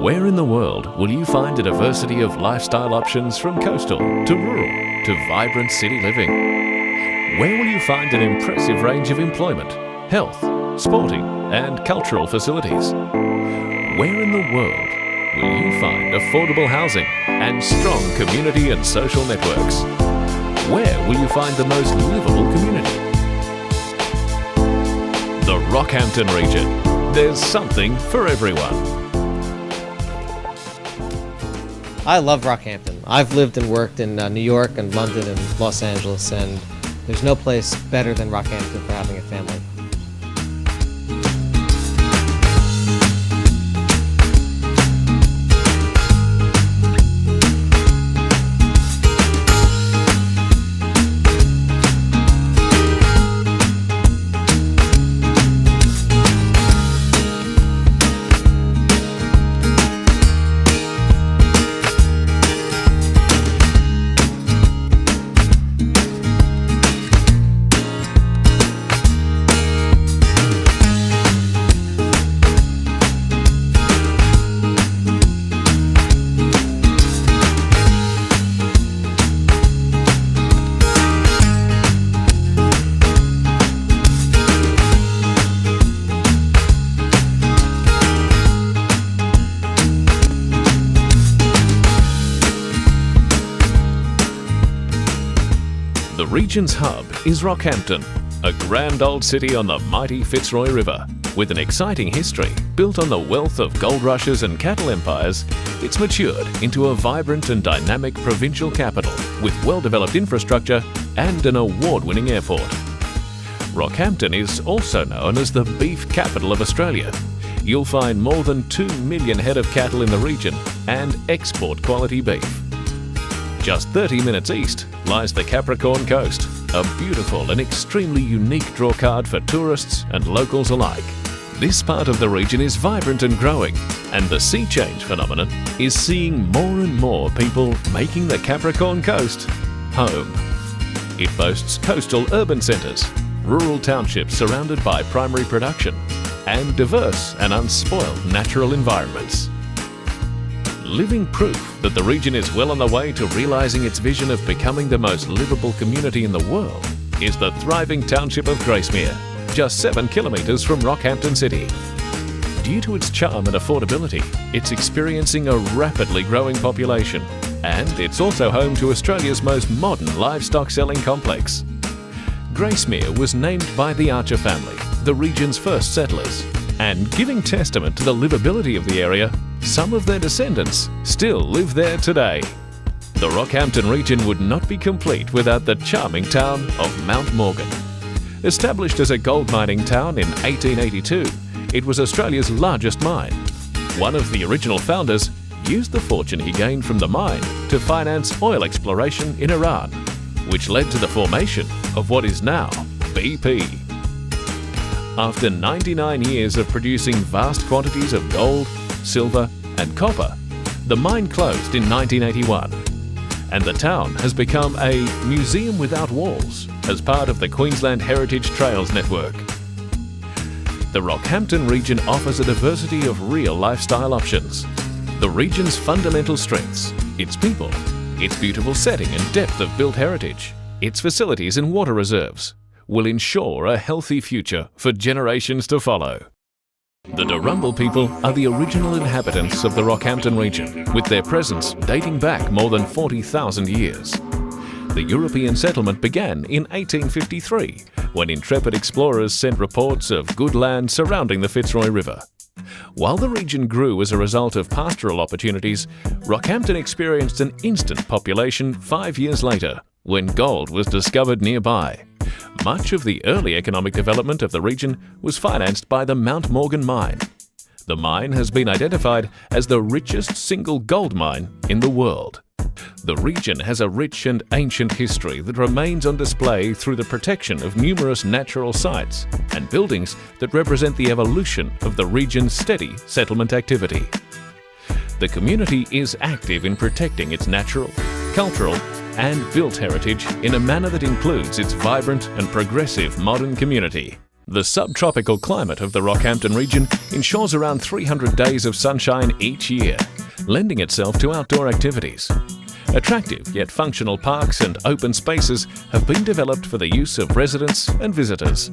Where in the world will you find a diversity of lifestyle options from coastal to rural to vibrant city living? Where will you find an impressive range of employment, health, sporting and cultural facilities? Where in the world will you find affordable housing and strong community and social networks? Where will you find the most livable community? The Rockhampton region. There's something for everyone. I love Rockhampton. I've lived and worked in New York and London and Los Angeles, and there's no place better than Rockhampton for having a family. The region's hub is Rockhampton, a grand old city on the mighty Fitzroy River. With an exciting history built on the wealth of gold rushes and cattle empires, it's matured into a vibrant and dynamic provincial capital with well-developed infrastructure and an award-winning airport. Rockhampton is also known as the beef capital of Australia. You'll find more than 2 million head of cattle in the region and export quality beef. Just 30 minutes east lies the Capricorn Coast, a beautiful and extremely unique drawcard for tourists and locals alike. This part of the region is vibrant and growing, and the sea change phenomenon is seeing more and more people making the Capricorn Coast home. It boasts coastal urban centres, rural townships surrounded by primary production, and diverse and unspoiled natural environments. Living proof that the region is well on the way to realising its vision of becoming the most livable community in the world is the thriving township of Gracemere, just 7 kilometres from Rockhampton City. Due to its charm and affordability, it's experiencing a rapidly growing population, and it's also home to Australia's most modern livestock selling complex. Gracemere was named by the Archer family, the region's first settlers, and giving testament to the livability of the area, some of their descendants still live there today. The Rockhampton region would not be complete without the charming town of Mount Morgan. Established as a gold mining town in 1882, it was Australia's largest mine. One of the original founders used the fortune he gained from the mine to finance oil exploration in Iran, which led to the formation of what is now BP. After 99 years of producing vast quantities of gold, silver and copper, the mine closed in 1981, and the town has become a museum without walls as part of the Queensland Heritage Trails network. The Rockhampton region offers a diversity of real lifestyle options. The region's fundamental strengths, its people, its beautiful setting and depth of built heritage, its facilities and water reserves, will ensure a healthy future for generations to follow. The Darumble people are the original inhabitants of the Rockhampton region, with their presence dating back more than 40,000 years. The European settlement began in 1853, when intrepid explorers sent reports of good land surrounding the Fitzroy River. While the region grew as a result of pastoral opportunities, Rockhampton experienced an instant population 5 years later, when gold was discovered nearby. Much of the early economic development of the region was financed by the Mount Morgan mine. The mine has been identified as the richest single gold mine in the world. The region has a rich and ancient history that remains on display through the protection of numerous natural sites and buildings that represent the evolution of the region's steady settlement activity. The community is active in protecting its natural, cultural and built heritage in a manner that includes its vibrant and progressive modern community. The subtropical climate of the Rockhampton region ensures around 300 days of sunshine each year, lending itself to outdoor activities. Attractive yet functional parks and open spaces have been developed for the use of residents and visitors.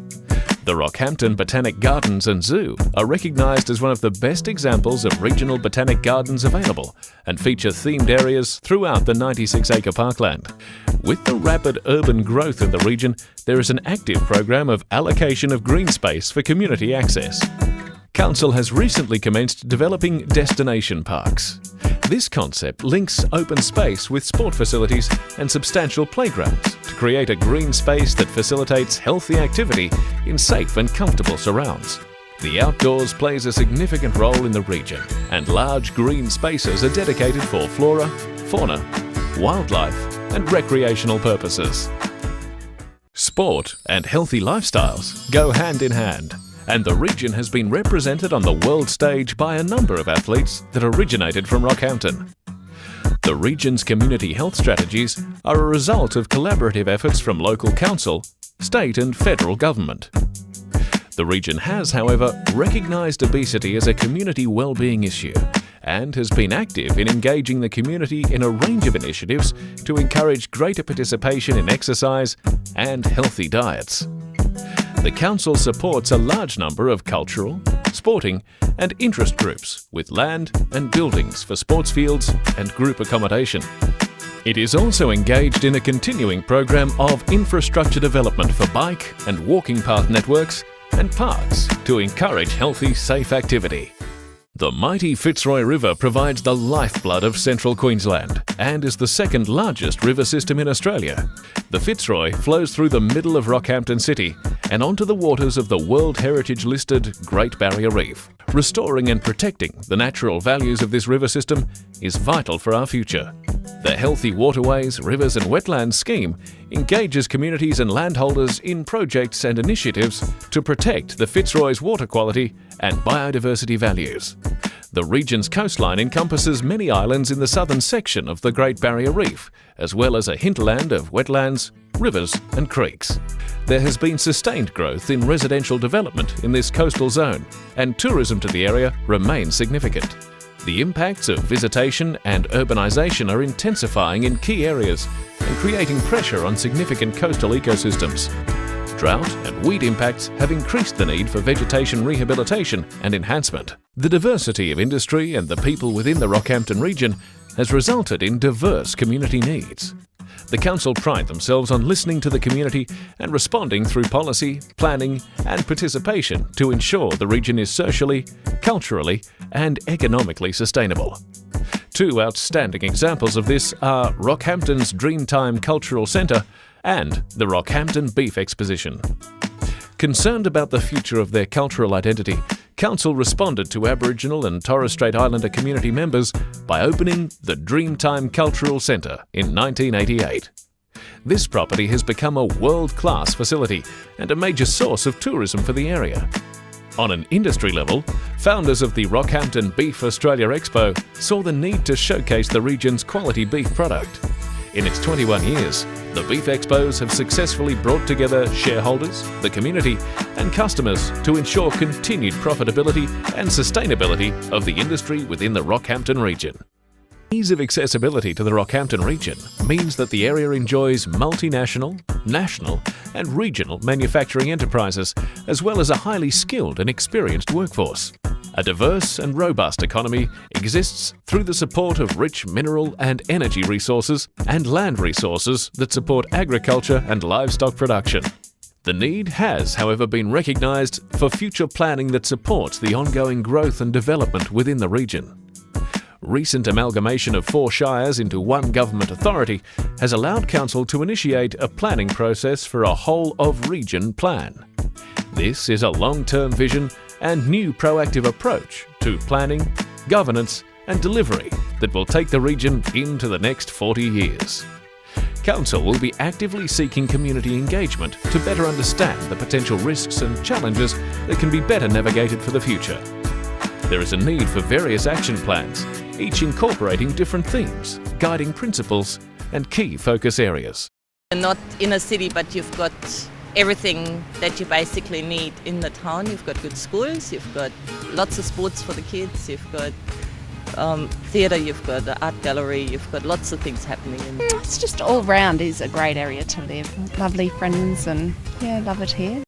The Rockhampton Botanic Gardens and Zoo are recognised as one of the best examples of regional botanic gardens available and feature themed areas throughout the 96-acre parkland. With the rapid urban growth in the region, there is an active program of allocation of green space for community access. Council has recently commenced developing destination parks. This concept links open space with sport facilities and substantial playgrounds to create a green space that facilitates healthy activity in safe and comfortable surrounds. The outdoors plays a significant role in the region, and large green spaces are dedicated for flora, fauna, wildlife and recreational purposes. Sport and healthy lifestyles go hand in hand, and the region has been represented on the world stage by a number of athletes that originated from Rockhampton. The region's community health strategies are a result of collaborative efforts from local council, state and federal government. The region has, however, recognised obesity as a community well-being issue and has been active in engaging the community in a range of initiatives to encourage greater participation in exercise and healthy diets. The council supports a large number of cultural, sporting and interest groups with land and buildings for sports fields and group accommodation. It is also engaged in a continuing program of infrastructure development for bike and walking path networks and parks to encourage healthy, safe activity. The mighty Fitzroy River provides the lifeblood of central Queensland and is the second largest river system in Australia. The Fitzroy flows through the middle of Rockhampton City and onto the waters of the World Heritage-listed Great Barrier Reef. Restoring and protecting the natural values of this river system is vital for our future. The Healthy Waterways, Rivers and Wetlands scheme engages communities and landholders in projects and initiatives to protect the Fitzroy's water quality and biodiversity values. The region's coastline encompasses many islands in the southern section of the Great Barrier Reef, as well as a hinterland of wetlands, rivers and creeks. There has been sustained growth in residential development in this coastal zone, and tourism to the area remains significant. The impacts of visitation and urbanisation are intensifying in key areas and creating pressure on significant coastal ecosystems. Drought and weed impacts have increased the need for vegetation rehabilitation and enhancement. The diversity of industry and the people within the Rockhampton region has resulted in diverse community needs. The council pride themselves on listening to the community and responding through policy, planning and participation to ensure the region is socially, culturally and economically sustainable. Two outstanding examples of this are Rockhampton's Dreamtime Cultural Centre and the Rockhampton Beef Exposition. Concerned about the future of their cultural identity, Council responded to Aboriginal and Torres Strait Islander community members by opening the Dreamtime Cultural Centre in 1988. This property has become a world-class facility and a major source of tourism for the area. On an industry level, founders of the Rockhampton Beef Australia Expo saw the need to showcase the region's quality beef product. In its 21 years, the Beef Expos have successfully brought together shareholders, the community and customers to ensure continued profitability and sustainability of the industry within the Rockhampton region. Ease of accessibility to the Rockhampton region means that the area enjoys multinational, national and regional manufacturing enterprises, as well as a highly skilled and experienced workforce. A diverse and robust economy exists through the support of rich mineral and energy resources and land resources that support agriculture and livestock production. The need has, however, been recognised for future planning that supports the ongoing growth and development within the region. Recent amalgamation of 4 shires into one government authority has allowed Council to initiate a planning process for a whole-of-region plan. This is a long-term vision and new proactive approach to planning, governance and delivery that will take the region into the next 40 years. Council will be actively seeking community engagement to better understand the potential risks and challenges that can be better navigated for the future. There is a need for various action plans, each incorporating different themes, guiding principles and key focus areas. Not in a city, but you've got everything that you basically need in the town. You've got good schools, you've got lots of sports for the kids, you've got theatre, you've got the art gallery, you've got lots of things happening. It's just all round is a great area to live. Lovely friends and yeah, love it here.